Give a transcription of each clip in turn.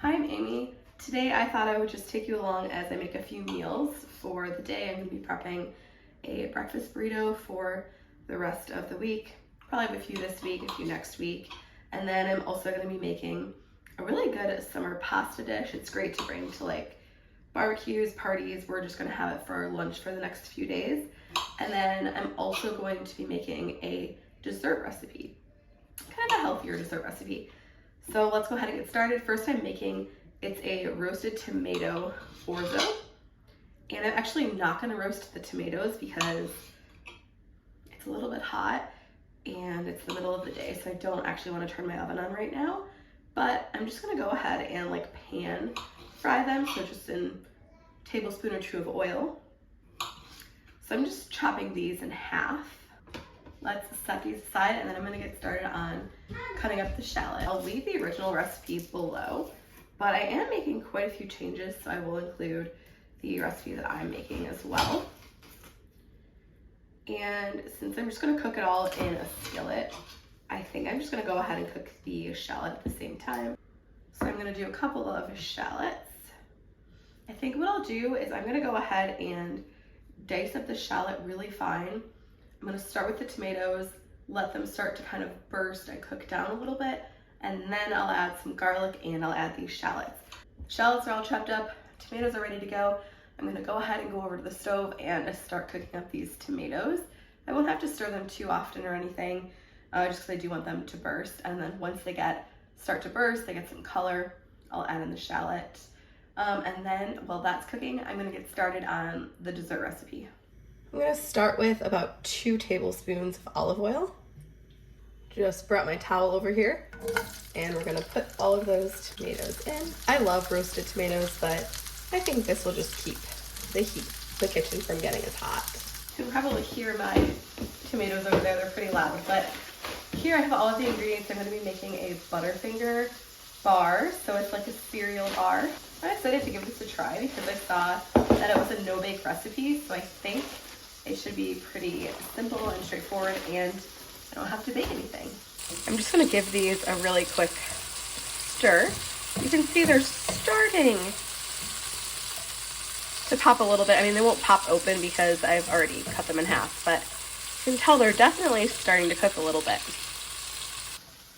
Hi, I'm Amy. Today I thought I would just take you along as I make a few meals for the day. I'm going to be prepping a breakfast burrito for the rest of the week. Probably have a few this week, a few next week. And then I'm also going to be making a really good summer pasta dish. It's great to bring to like barbecues, parties. We're just going to have it for lunch for the next few days. And then I'm also going to be making a dessert recipe, kind of a healthier dessert recipe. So let's go ahead and get started. First I'm making, it's a roasted tomato orzo. And I'm actually not gonna roast the tomatoes because it's a little bit hot and it's the middle of the day, so I don't actually wanna turn my oven on right now. But I'm just gonna go ahead and like pan fry them, so just in a tablespoon or two of oil. So I'm just chopping these in half. Let's set these aside, and then I'm gonna get started on cutting up the shallot. I'll leave the original recipe below, but I am making quite a few changes, so I will include the recipe that I'm making as well. And since I'm just gonna cook it all in a skillet, I think I'm just gonna go ahead and cook the shallot at the same time. So I'm gonna do a couple of shallots. I think what I'll do is I'm gonna go ahead and dice up the shallot really fine. I'm gonna start with the tomatoes, let them start to kind of burst and cook down a little bit, and then I'll add some garlic and I'll add these shallots. Shallots are all chopped up, tomatoes are ready to go. I'm gonna go ahead and go over to the stove and start cooking up these tomatoes. I won't have to stir them too often or anything, just because I do want them to burst. And then once they start to burst, they get some color, I'll add in the shallot. And then while that's cooking, I'm gonna get started on the dessert recipe. I'm gonna start with about 2 tablespoons of olive oil. Just brought my towel over here, and we're gonna put all of those tomatoes in. I love roasted tomatoes, but I think this will just keep the kitchen from getting as hot. You can probably hear my tomatoes over there, they're pretty loud, but here I have all of the ingredients. I'm gonna be making a butterfinger bar, so it's like a cereal bar. I'm excited to give this a try because I saw that it was a no-bake recipe, so I think it should be pretty simple and straightforward, and I don't have to bake anything. I'm just gonna give these a really quick stir. You can see they're starting to pop a little bit. I mean, they won't pop open because I've already cut them in half, but you can tell they're definitely starting to cook a little bit.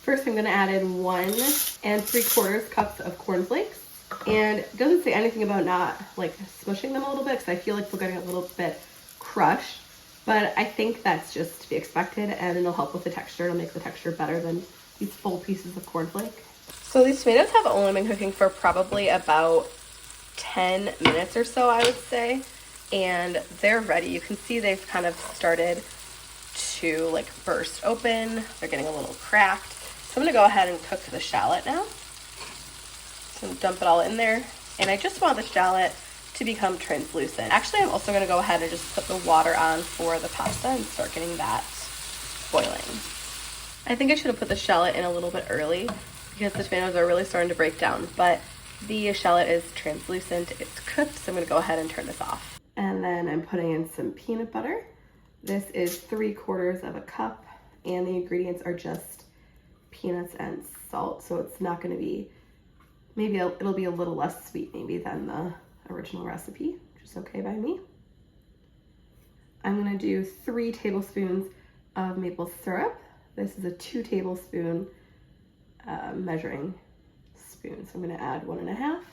First, I'm gonna add in 1 3/4 cups of cornflakes. And it doesn't say anything about not like smushing them a little bit because I feel like we're getting a little bit crushed, but I think that's just to be expected, and it'll help with the texture. It'll make the texture better than these full pieces of cornflake. So these tomatoes have only been cooking for probably about 10 minutes or so, I would say, and they're ready. You can see they've kind of started to like burst open. They're getting a little cracked. So I'm gonna go ahead and cook the shallot now. So dump it all in there, and I just want the shallot to become translucent. Actually, I'm also gonna go ahead and just put the water on for the pasta and start getting that boiling. I think I should have put the shallot in a little bit early because the tomatoes are really starting to break down, but the shallot is translucent, it's cooked, so I'm gonna go ahead and turn this off. And then I'm putting in some peanut butter. This is 3/4 cup, and the ingredients are just peanuts and salt, so it's not gonna be, it'll be a little less sweet maybe than the original recipe, which is okay by me. I'm gonna do 3 tablespoons of maple syrup. This is a 2 tablespoon measuring spoon, so I'm gonna add 1.5.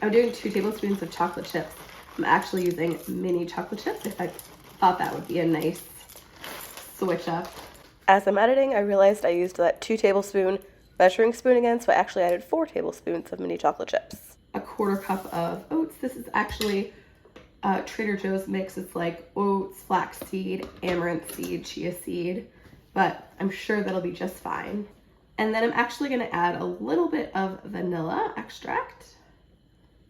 I'm doing 2 tablespoons of chocolate chips. I'm actually using mini chocolate chips. I thought that would be a nice switch up. As I'm editing, I realized I used that 2 tablespoon measuring spoon again, so I actually added 4 tablespoons of mini chocolate chips. 1/4 cup of oats. This is actually Trader Joe's mix. It's like oats, flaxseed, amaranth seed, chia seed, but I'm sure that'll be just fine. And then I'm actually gonna add a little bit of vanilla extract.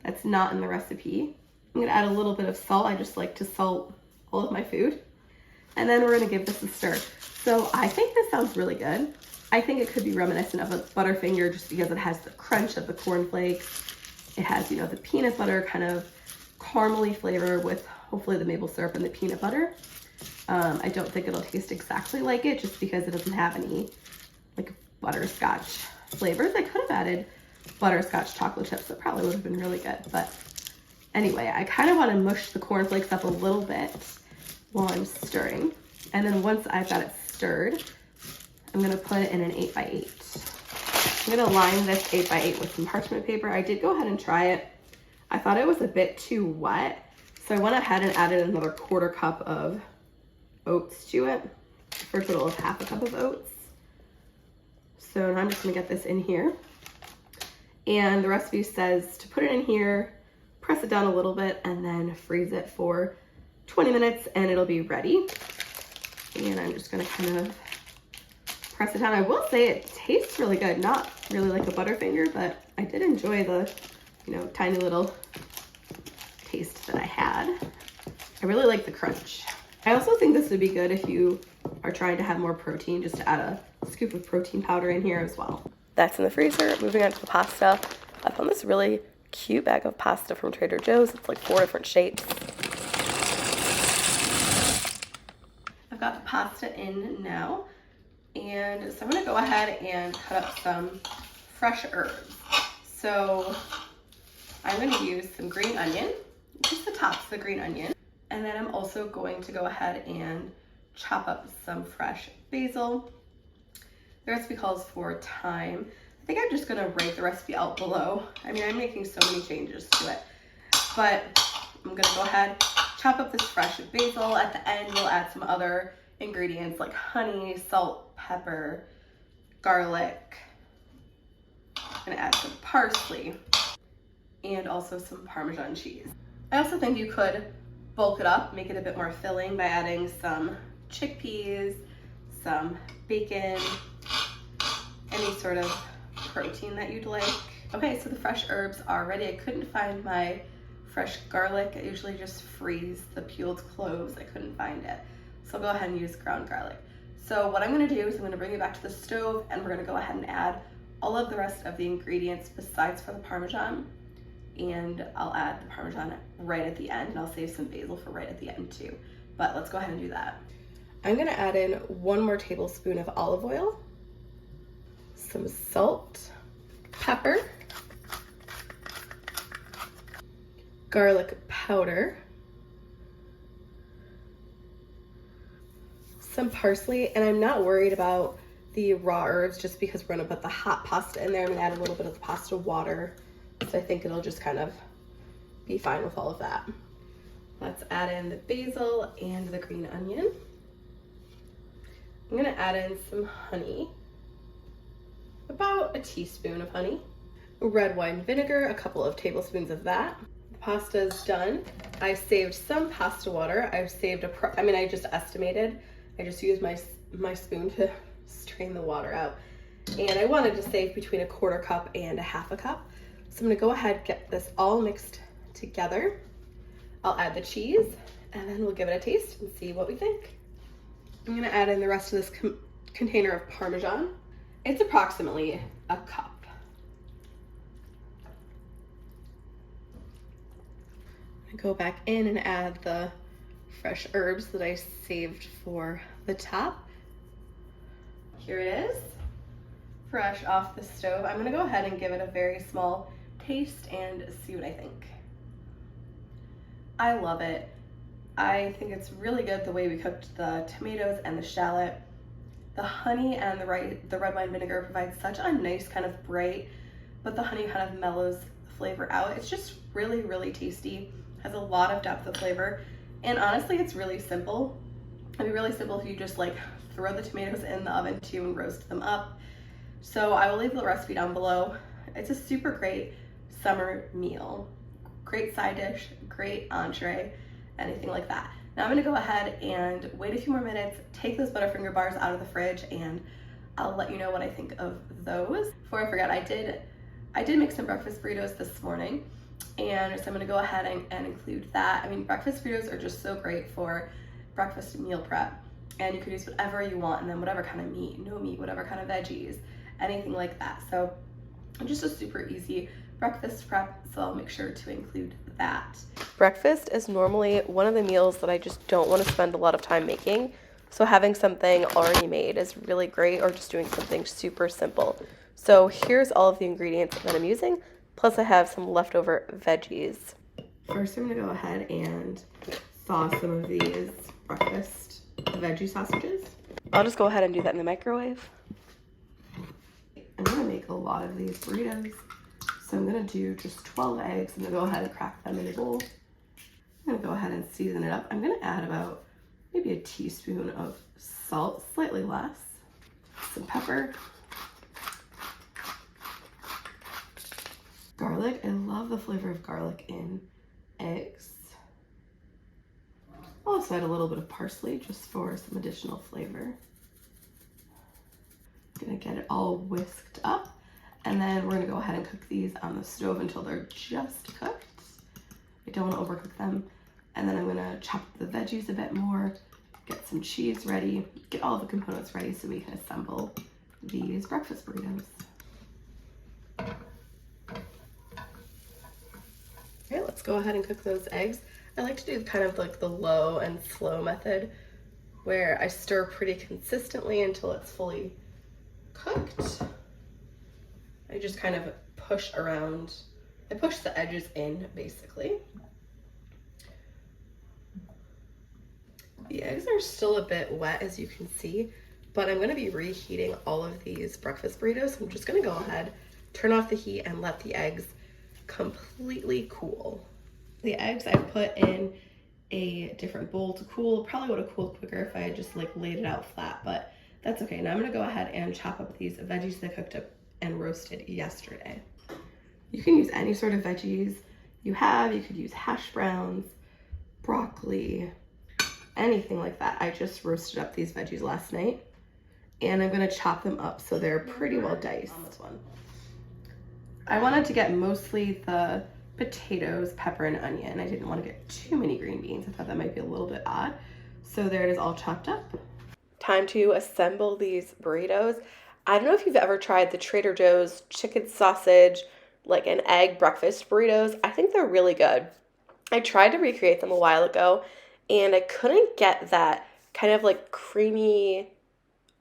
That's not in the recipe. I'm gonna add a little bit of salt. I just like to salt all of my food. And then we're gonna give this a stir. So I think this sounds really good. I think it could be reminiscent of a butterfinger just because it has the crunch of the cornflakes. It has, the peanut butter kind of caramely flavor with hopefully the maple syrup and the peanut butter. I don't think it'll taste exactly like it just because it doesn't have any like butterscotch flavors. I could have added butterscotch chocolate chips. That probably would have been really good. But anyway, I kind of want to mush the cornflakes up a little bit while I'm stirring. And then once I've got it stirred, I'm going to put it in an 8x8. I'm going to line this 8x8 with some parchment paper. I did go ahead and try it. I thought it was a bit too wet, so I went ahead and added another 1/4 cup of oats to it, for a total of 1/2 cup of oats. So now I'm just going to get this in here. And the recipe says to put it in here, press it down a little bit, and then freeze it for 20 minutes, and it'll be ready. And I'm just going to kind of press it down. I will say it tastes really good. Not really like a butterfinger, but I did enjoy the, you know, tiny little taste that I had. I really like the crunch. I also think this would be good if you are trying to have more protein, just to add a scoop of protein powder in here as well. That's in the freezer. Moving on to the pasta. I found this really cute bag of pasta from Trader Joe's. It's like 4 different shapes. I've got the pasta in now. And so I'm gonna go ahead and cut up some fresh herbs. So I'm gonna use some green onion, just the tops of the green onion. And then I'm also going to go ahead and chop up some fresh basil. The recipe calls for thyme. I think I'm just gonna write the recipe out below. I mean, I'm making so many changes to it, but I'm gonna go ahead, chop up this fresh basil. At the end, we'll add some other ingredients like honey, salt, pepper, garlic. I'm gonna add some parsley and also some Parmesan cheese. I also think you could bulk it up, make it a bit more filling by adding some chickpeas, some bacon, any sort of protein that you'd like. Okay, so the fresh herbs are ready. I couldn't find my fresh garlic. I usually just freeze the peeled cloves. I couldn't find it. So I'll go ahead and use ground garlic. So what I'm gonna do is I'm gonna bring it back to the stove, and we're gonna go ahead and add all of the rest of the ingredients besides for the Parmesan. And I'll add the Parmesan right at the end, and I'll save some basil for right at the end too. But let's go ahead and do that. I'm gonna add in 1 more tablespoon of olive oil, some salt, pepper, garlic powder, some parsley, and I'm not worried about the raw herbs just because we're gonna put the hot pasta in there. I'm gonna add a little bit of the pasta water, so I think it'll just kind of be fine with all of that. Let's add in the basil and the green onion. I'm gonna add in some honey, about a teaspoon of honey, red wine vinegar, a couple of tablespoons of that. The pasta is done. I saved some pasta water. I've saved I just estimated. I just used my spoon to strain the water out. And I wanted to save between 1/4 cup and 1/2 cup. So I'm gonna go ahead, get this all mixed together. I'll add the cheese, and then we'll give it a taste and see what we think. I'm gonna add in the rest of this container of Parmesan. It's approximately a cup. I go back in and add the fresh herbs that I saved for the top. Here it is, fresh off the stove. I'm gonna go ahead and give it a very small taste and see what I think. I love it. I think it's really good the way we cooked the tomatoes and the shallot. The honey and the red wine vinegar provide such a nice kind of bright, but the honey kind of mellows the flavor out. It's just really, really tasty. Has a lot of depth of flavor. And honestly, it's really simple. It'd be really simple if you just like throw the tomatoes in the oven too and roast them up. So I will leave the recipe down below. It's a super great summer meal. Great side dish, great entree, anything like that. Now I'm gonna go ahead and wait a few more minutes, take those butterfinger bars out of the fridge, and I'll let you know what I think of those. Before I forget, I did make some breakfast burritos this morning, and so I'm gonna go ahead and include that. I mean, breakfast burritos are just so great for breakfast meal prep, and you could use whatever you want, and then whatever kind of meat, no meat, whatever kind of veggies, anything like that. So just a super easy breakfast prep, so I'll make sure to include that. Breakfast is normally one of the meals that I just don't want to spend a lot of time making, so having something already made is really great, or just doing something super simple. So here's all of the ingredients that I'm using, plus I have some leftover veggies. First, I'm gonna go ahead and thaw some of these breakfast veggie sausages. I'll just go ahead and do that in the microwave. I'm gonna make a lot of these burritos, so I'm gonna do just 12 eggs. I'm gonna go ahead and crack them in a bowl. I'm gonna go ahead and season it up. I'm gonna add about maybe a teaspoon of salt, slightly less, some pepper, garlic. I love the flavor of garlic in eggs. I'll also add a little bit of parsley just for some additional flavor. I'm gonna get it all whisked up, and then we're gonna go ahead and cook these on the stove until they're just cooked. I don't wanna overcook them. And then I'm gonna chop the veggies a bit more, get some cheese ready, get all the components ready so we can assemble these breakfast burritos. Okay, let's go ahead and cook those eggs. I like to do kind of like the low and slow method where I stir pretty consistently until it's fully cooked. I just kind of push around. I push the edges in basically. The eggs are still a bit wet, as you can see, but I'm going to be reheating all of these breakfast burritos. I'm just going to go ahead, turn off the heat, and let the eggs completely cool. The eggs I put in a different bowl to cool. Probably would have cooled quicker if I had just like laid it out flat, but that's okay. Now I'm going to go ahead and chop up these veggies that I cooked up and roasted yesterday. You can use any sort of veggies you have. You could use hash browns, broccoli, anything like that. I just roasted up these veggies last night, and I'm gonna chop them up so they're pretty well diced. On this one, I wanted to get mostly the potatoes, pepper, and onion. I didn't want to get too many green beans. I thought that might be a little bit odd. So there it is, all chopped up. Time to assemble these burritos. I don't know if you've ever tried the Trader Joe's chicken sausage, like an egg breakfast burritos. I think they're really good. I tried to recreate them a while ago, and I couldn't get that kind of like creamy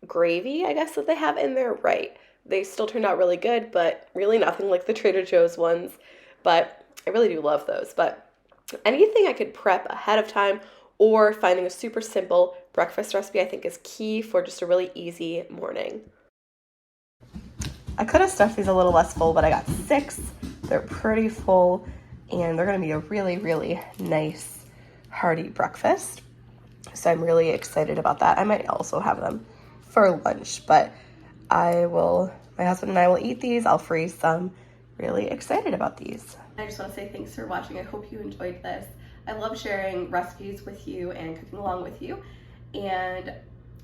gravy, I guess, that they have in there right. They still turned out really good, but really nothing like the Trader Joe's ones. But I really do love those. But anything I could prep ahead of time or finding a super simple breakfast recipe I think is key for just a really easy morning. I could have stuffed these a little less full, but I got 6. They're pretty full, and they're going to be a really, really nice hearty breakfast. So I'm really excited about that. I might also have them for lunch, but my husband and I will eat these. I'll freeze some. Really excited about these. I just want to say thanks for watching. I hope you enjoyed this. I love sharing recipes with you and cooking along with you, and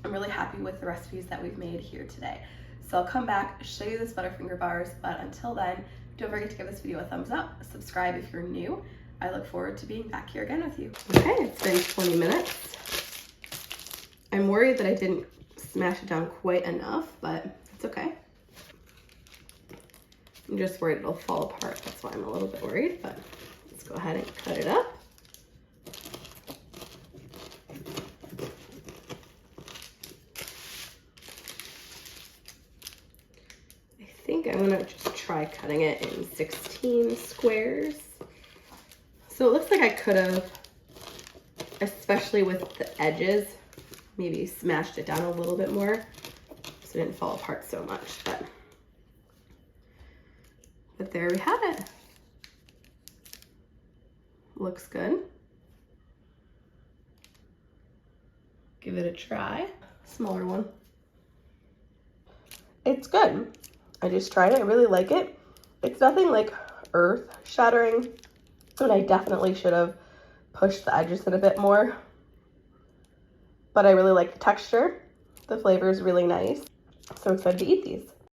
I'm really happy with the recipes that we've made here today. So I'll come back, show you this butterfinger bars, but until then, don't forget to give this video a thumbs up, subscribe if you're new. I look forward to being back here again with you. Okay, it's been 20 minutes. I'm worried that I didn't smash it down quite enough, but it's okay. I'm just worried it'll fall apart. That's why I'm a little bit worried, but let's go ahead and cut it up. I think I'm gonna just try cutting it in 16 squares. So it looks like I could have, especially with the edges, maybe smashed it down a little bit more so it didn't fall apart so much, but there we have it. Looks good. Give it a try. Smaller one. It's good. I just tried it. I really like it. It's nothing like earth-shattering, and I definitely should have pushed the edges in a bit more. But I really like the texture. The flavor is really nice. So excited to eat these.